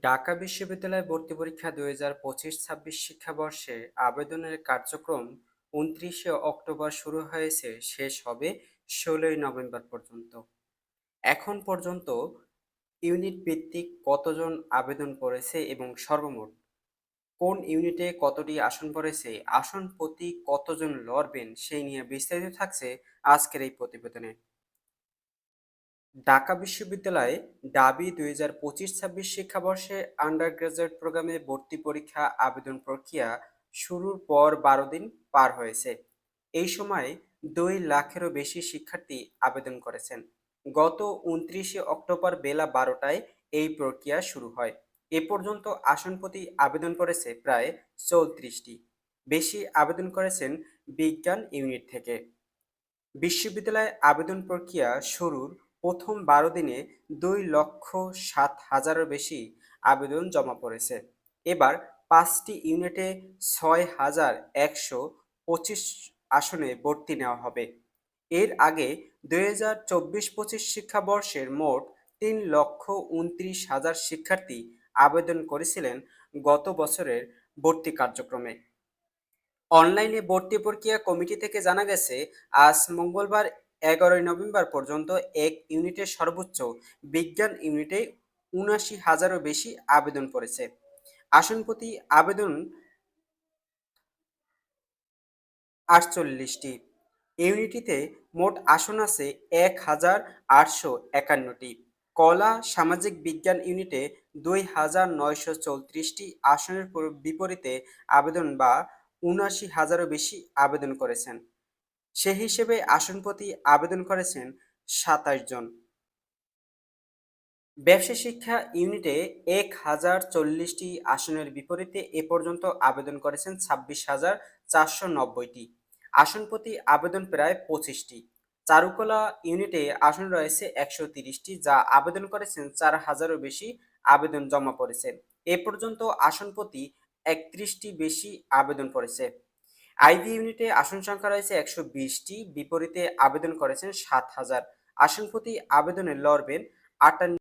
ঢাকা বিশ্ববিদ্যালয় ভর্তি পরীক্ষা ২০২৫-২৬ শিক্ষাবর্ষে আবেদনের কার্যক্রম ২৯শে অক্টোবর শুরু হয়েছে, শেষ হবে ১৬ই নভেম্বর পর্যন্ত। এখন পর্যন্ত ইউনিট ভিত্তিক কতজন আবেদন করেছে এবং সর্বমোট কোন ইউনিটে কতটি আসন পড়েছে, আসন প্রতি কতজন লড়বেন সেই নিয়ে বিস্তারিত থাকছে আজকের এই প্রতিবেদনে। ঢাকা বিশ্ববিদ্যালয়ে ঢাবি ২০২৫-২৬ শিক্ষাবর্ষে আন্ডার গ্রাজুয়েট প্রোগ্রামে ভর্তি পরীক্ষা আবেদন প্রক্রিয়া শুরুর পর ১২ দিন পার হয়েছে। এই সময়ে ২ লাখেরও বেশি শিক্ষার্থী আবেদন করেছেন। গত ২৯শে অক্টোবর বেলা ১২টায় এই প্রক্রিয়া শুরু হয়। এ পর্যন্ত আসন প্রতি আবেদন করেছে প্রায় ৩৪টি। বেশি আবেদন করেছেন বিজ্ঞান ইউনিট থেকে। বিশ্ববিদ্যালয়ে আবেদন প্রক্রিয়া শুরুর প্রথম ১২ দিনে ২,০৭,০০০-এরও বেশি আবেদন জমা পড়েছে। এবার ৫টি ইউনিটে ৬,১২৫ আসনে ভর্তি নেওয়া হবে। এর আগে ২০২৪-২৫ শিক্ষাবর্ষের মোট ৩,২৯,০০০ শিক্ষার্থী আবেদন করেছিলেন গত বছরের ভর্তি কার্যক্রমে। অনলাইনে ভর্তি প্রক্রিয়া কমিটি থেকে জানা গেছে, আজ মঙ্গলবার ১১ই নভেম্বর পর্যন্ত এক ইউনিটে সর্বোচ্চ বিজ্ঞান ইউনিটে ৭৯,০০০-এরও বেশি আবেদন পড়েছে। আসন প্রতি আবেদন ৪৮টি। ইউনিটিতে মোট আসন আছে ১,৮৫১টি। কলা সামাজিক বিজ্ঞান ইউনিটে ২,৯৩৪টি আসনের বিপরীতে আবেদন বা ৭৯,০০০-এরও বেশি আবেদন করেছেন। সে হিসেবে আসন প্রতি আবেদন করেছেন ২৭ জন। ব্যবসা শিক্ষা ইউনিটে ১,০৪০টি আসনের বিপরীতে এ পর্যন্ত আবেদন করেছেন ২৬,৪৯০টি। আসন প্রতি আবেদন প্রায় ২৫টি। চারুকলা ইউনিটে আসন রয়েছে ১৩০টি, যা আবেদন করেছেন ৪,০০০-এরও বেশি আবেদন জমা পড়েছে। এ পর্যন্ত আসন প্রতি ৩১টি বেশি আবেদন পড়েছে। আইবি ইউনিটে আসন সংখ্যা রয়েছে ১২০টি, বিপরীতে আবেদন করেছেন ৭,০০০। আসন প্রতি আবেদনে লড়বেন ৫৮